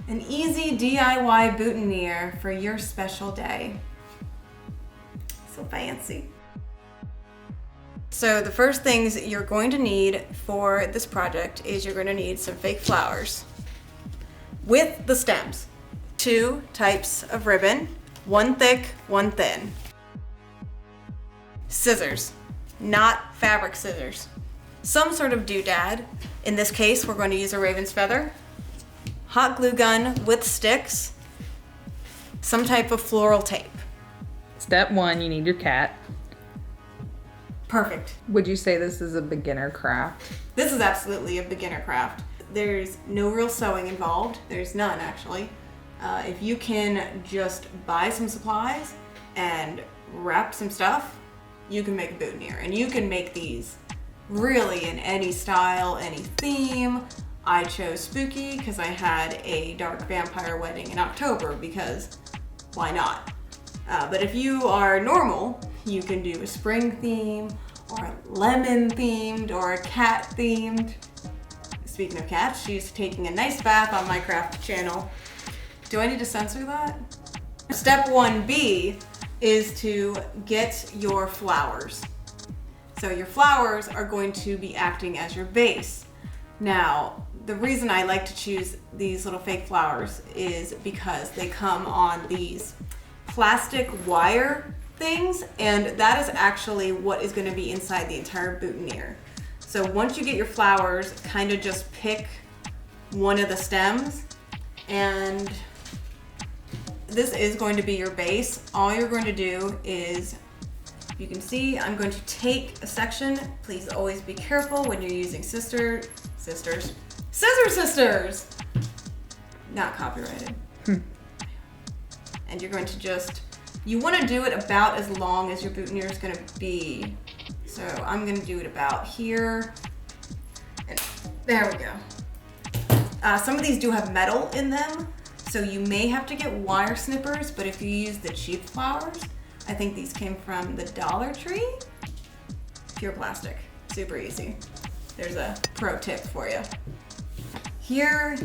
An easy DIY boutonniere for your special day. So fancy. So the first things you're going to need for this project is you're going to need some fake flowers with the stems, 2 types of ribbon, one thick, one thin, scissors, not fabric scissors, some sort of doodad. In this case, we're going to use a raven's feather, hot glue gun with sticks, some type of floral tape. Step 1, you need your cat. Perfect. Would you say this is a beginner craft? This is absolutely a beginner craft. There's no real sewing involved. There's none, actually. If you can just buy some supplies and wrap some stuff, you can make a boutonniere. And you can make these really in any style, any theme. I chose spooky because I had a dark vampire wedding in October, because why not? But if you are normal, you can do a spring theme or a lemon themed or a cat themed. Speaking of cats, she's taking a nice bath on my craft channel. Do I need to censor that? Step 1B is to get your flowers. So your flowers are going to be acting as your base. Now, the reason I like to choose these little fake flowers is because they come on these plastic wire things, and that is actually what is going to be inside the entire boutonniere. So once you get your flowers, kind of just pick one of the stems, and this is going to be your base. All you're going to do is, you can see, I'm going to take a section. Please always be careful when you're using scissor sisters. Not copyrighted. And you're going to just, you want to do it about as long as your boutonniere is going to be. So I'm going to do it about here. And there we go. Some of these do have metal in them, so you may have to get wire snippers, but if you use the cheap flowers, I think these came from the Dollar Tree. Pure plastic, super easy. There's a pro tip for you. Here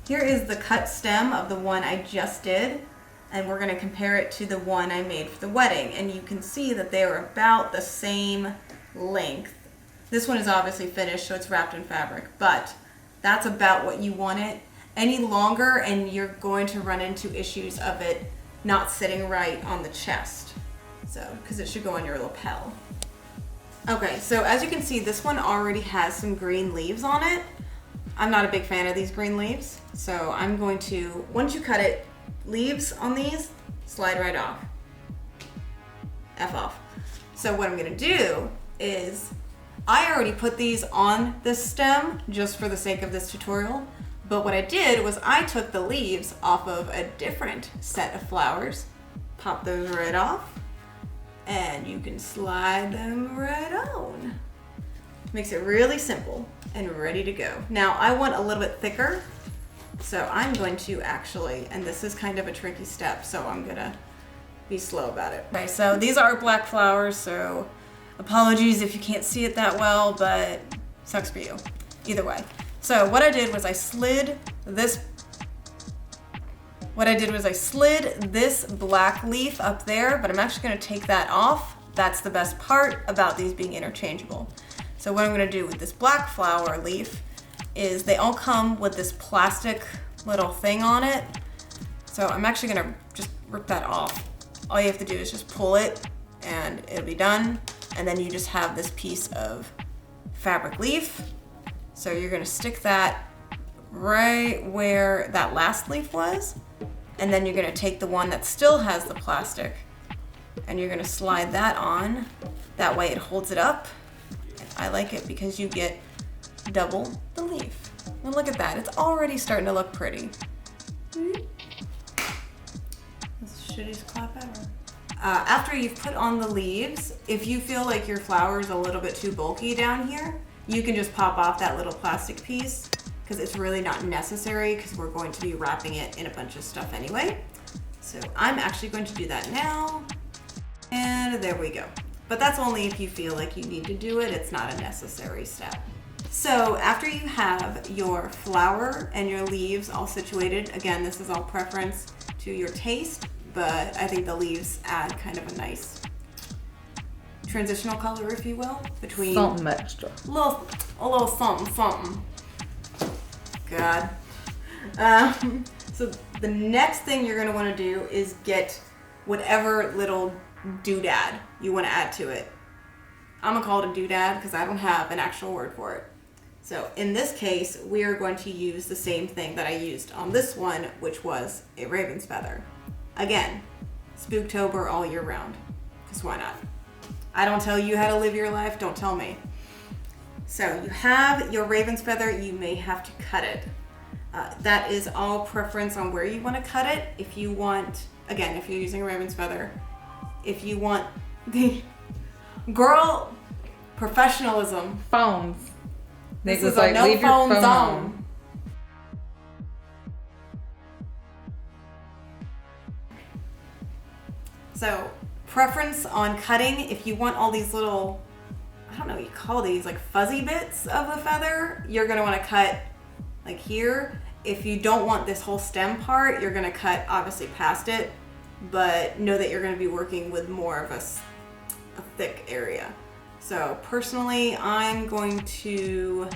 is the cut stem of the one I just did, and we're gonna compare it to the one I made for the wedding, and you can see that they are about the same length. This one is obviously finished, so it's wrapped in fabric, but that's about what you want it. Any longer and you're going to run into issues of it not sitting right on the chest. So, because it should go on your lapel. Okay, so as you can see, this one already has some green leaves on it. I'm not a big fan of these green leaves, so I'm going to, once you cut it, leaves on these slide right off. F off. So what I'm gonna do is, I already put these on this stem just for the sake of this tutorial, but what I did was I took the leaves off of a different set of flowers, pop those right off, and you can slide them right on. Makes it really simple and ready to go. Now I want a little bit thicker, so I'm going to actually, and this is kind of a tricky step, so I'm gonna be slow about it. Okay, so these are black flowers, so apologies if you can't see it that well, but sucks for you. Either way. So what I did was I slid this black leaf up there, but I'm actually gonna take that off. That's the best part about these being interchangeable. So what I'm gonna do with this black flower leaf is they all come with this plastic little thing on it. So I'm actually gonna just rip that off. All you have to do is just pull it and it'll be done. And then you just have this piece of fabric leaf. So you're gonna stick that right where that last leaf was. And then you're gonna take the one that still has the plastic and you're gonna slide that on. That way it holds it up. And I like it because you get double the leaf. And look at that, it's already starting to look pretty. That's the shittiest clap ever. After you've put on the leaves, if you feel like your flower is a little bit too bulky down here, you can just pop off that little plastic piece, because it's really not necessary because we're going to be wrapping it in a bunch of stuff anyway. So I'm actually going to do that now. And there we go. But that's only if you feel like you need to do it. It's not a necessary step. So after you have your flower and your leaves all situated, again, this is all preference to your taste, but I think the leaves add kind of a nice transitional color, if you will, between Something extra. a little something. God. So the next thing you're gonna want to do is get whatever little doodad you want to add to it. I'm gonna call it a doodad because I don't have an actual word for it. So in this case, we are going to use the same thing that I used on this one, which was a raven's feather. Again, Spooktober all year round, because why not? I don't tell you how to live your life, don't tell me. So you have your raven's feather, you may have to cut it. That is all preference on where you want to cut it. If you want, again, if you're using a raven's feather, if you want the girl professionalism. Phones. This Nick was is a no leave your phone phone zone. on. So preference on cutting, if you want all these little, I don't know what you call these, like fuzzy bits of the feather, you're gonna wanna cut like here. If you don't want this whole stem part, you're gonna cut obviously past it, but know that you're gonna be working with more of a thick area. So personally, I'm going to,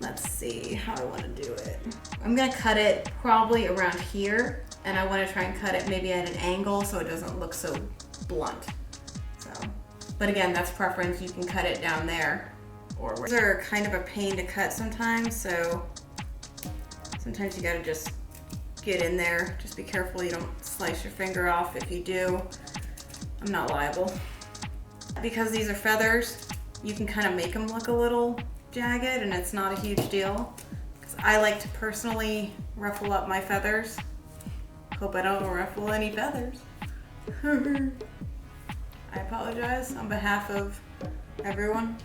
let's see how I wanna do it. I'm gonna cut it probably around here, and I wanna try and cut it maybe at an angle so it doesn't look so blunt. So, but again, that's preference. You can cut it down there. Or these are kind of a pain to cut sometimes, so sometimes you gotta just get in there. Just be careful you don't slice your finger off. If you do, I'm not liable. Because these are feathers, you can kind of make them look a little jagged, and it's not a huge deal. Because I like to personally ruffle up my feathers. Hope I don't ruffle any feathers. I apologize on behalf of everyone.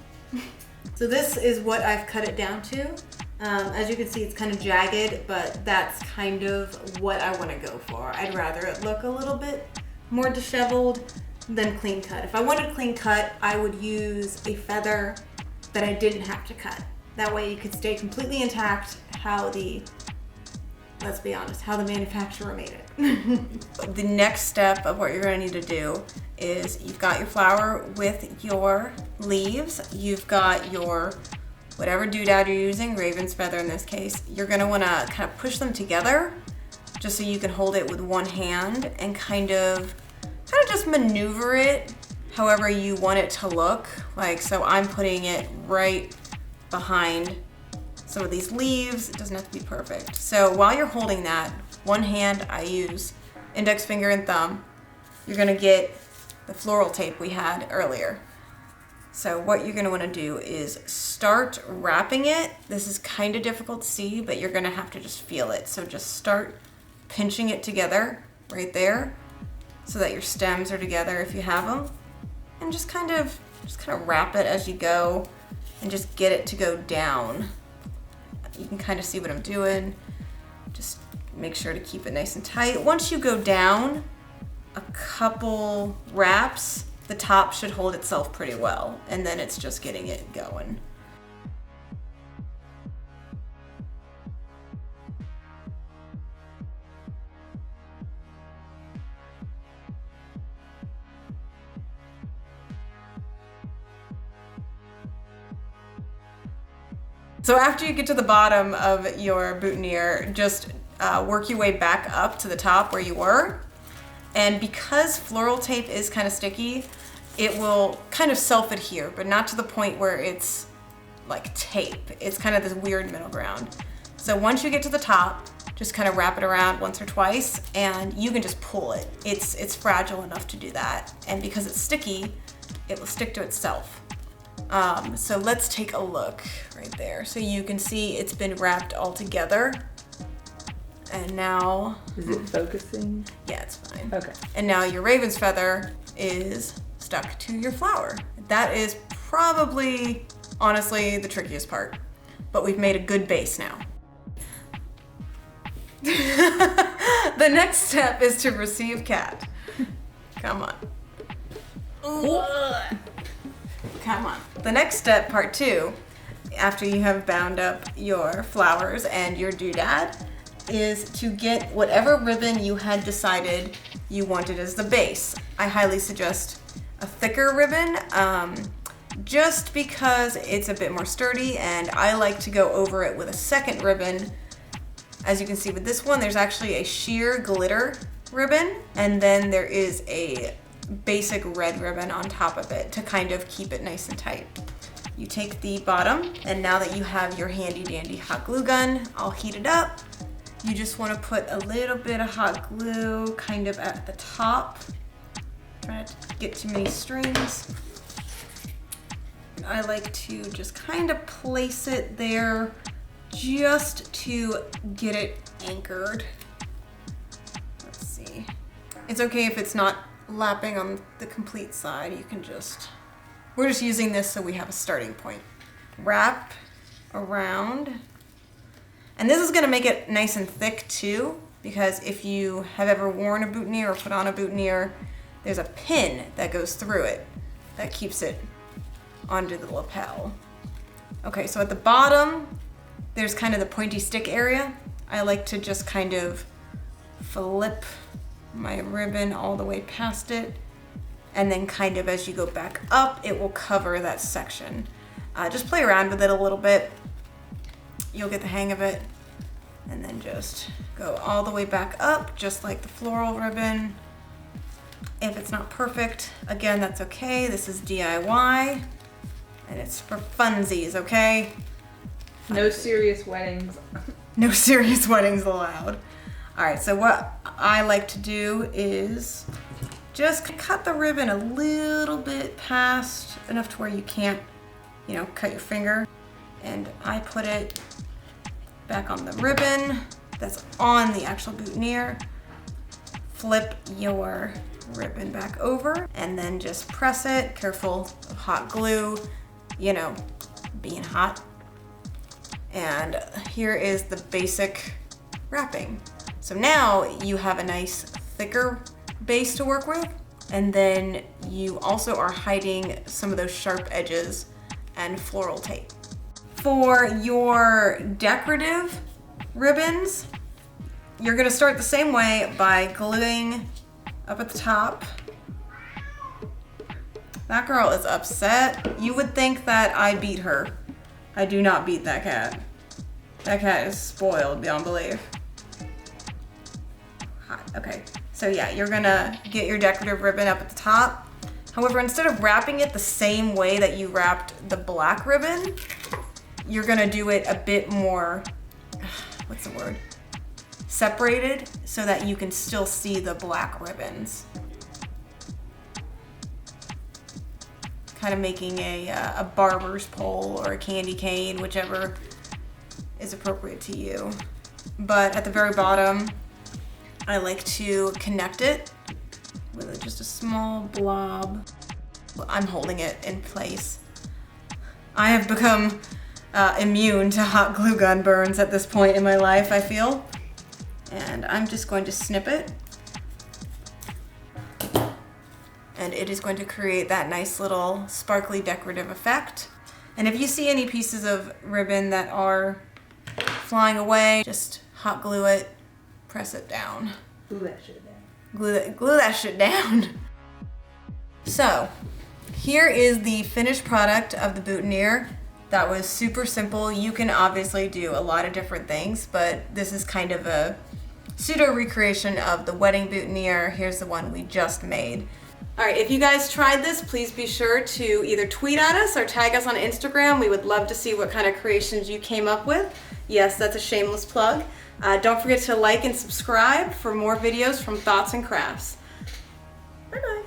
So this is what I've cut it down to. As you can see, it's kind of jagged, but that's kind of what I want to go for. I'd rather it look a little bit more disheveled than clean cut. If I wanted clean cut, I would use a feather that I didn't have to cut. That way you could stay completely intact how the, let's be honest, how the manufacturer made it. The next step of what you're gonna need to do is you've got your flower with your leaves, you've got your whatever doodad you're using, raven's feather in this case, you're gonna wanna kind of push them together just so you can hold it with one hand and kind of just maneuver it however you want it to look. Like, so I'm putting it right behind some of these leaves. It doesn't have to be perfect. So while you're holding that, one hand I use index finger and thumb. You're gonna get the floral tape we had earlier. So what you're gonna wanna do is start wrapping it. This is kind of difficult to see, but you're gonna have to just feel it. So just start pinching it together right there so that your stems are together if you have them. And just kind of wrap it as you go and just get it to go down. You can kind of see what I'm doing. Just make sure to keep it nice and tight. Once you go down a couple wraps, the top should hold itself pretty well, and then it's just getting it going. So after you get to the bottom of your boutonniere, just work your way back up to the top where you were. And because floral tape is kind of sticky, it will kind of self-adhere, but not to the point where it's like tape. It's kind of this weird middle ground. So once you get to the top, just kind of wrap it around once or twice, and you can just pull it. It's fragile enough to do that. And because it's sticky, it will stick to itself. So let's take a look right there. So you can see it's been wrapped all together. And now... Is it focusing? Yeah, it's fine. Okay. And now your raven's feather is stuck to your flower. That is probably, honestly, the trickiest part. But we've made a good base now. The next step is to receive cat. Come on. Ooh. Come on. The next step, part two, after you have bound up your flowers and your doodad is to get whatever ribbon you had decided you wanted as the base. I highly suggest a thicker ribbon, just because it's a bit more sturdy, and I like to go over it with a second ribbon. As you can see with this one, there's actually a sheer glitter ribbon, and then there is a basic red ribbon on top of it to kind of keep it nice and tight. You take the bottom, and now that you have your handy dandy hot glue gun all heated up, you just want to put a little bit of hot glue kind of at the top. Try not to get too many strings. I like to just kind of place it there just to get it anchored. Let's see. It's okay if it's not lapping on the complete side. You can just, we're just using this so we have a starting point. Wrap around. And this is gonna make it nice and thick too, because if you have ever worn a boutonniere or put on a boutonniere, there's a pin that goes through it that keeps it onto the lapel. Okay, so at the bottom, there's kind of the pointy stick area. I like to just kind of flip my ribbon all the way past it, and then kind of as you go back up, it will cover that section. Just play around with it a little bit. You'll get the hang of it, and then just go all the way back up, just like the floral ribbon. If it's not perfect, again, that's okay. This is DIY, and it's for funsies, okay? No serious weddings. No serious weddings allowed. All right, so what I like to do is just cut the ribbon a little bit past, enough to where you can't, you know, cut your finger. And I put it back on the ribbon that's on the actual boutonniere. Flip your ribbon back over and then just press it. Careful of hot glue, you know, being hot. And here is the basic wrapping. So now you have a nice thicker base to work with, and then you also are hiding some of those sharp edges and floral tape. For your decorative ribbons, you're gonna start the same way by gluing up at the top. That girl is upset. You would think that I beat her. I do not beat that cat. That cat is spoiled beyond belief. Hot. Okay, so yeah, you're gonna get your decorative ribbon up at the top. However, instead of wrapping it the same way that you wrapped the black ribbon, you're gonna do it a bit more, what's the word? Separated, so that you can still see the black ribbons. Kind of making a barber's pole or a candy cane, whichever is appropriate to you. But at the very bottom, I like to connect it with just a small blob. I'm holding it in place. I have become immune to hot glue gun burns at this point in my life, I feel. And I'm just going to snip it. And it is going to create that nice little sparkly decorative effect. And if you see any pieces of ribbon that are flying away, just hot glue it, press it down. Glue that shit down. Glue that shit down. So, here is the finished product of the boutonniere. That was super simple. You can obviously do a lot of different things, but this is kind of a pseudo recreation of the wedding boutonniere. Here's the one we just made. All right, if you guys tried this, please be sure to either tweet at us or tag us on Instagram. We would love to see what kind of creations you came up with. Yes, that's a shameless plug. Don't forget to like and subscribe for more videos from Thoughts and Crafts. Bye-bye.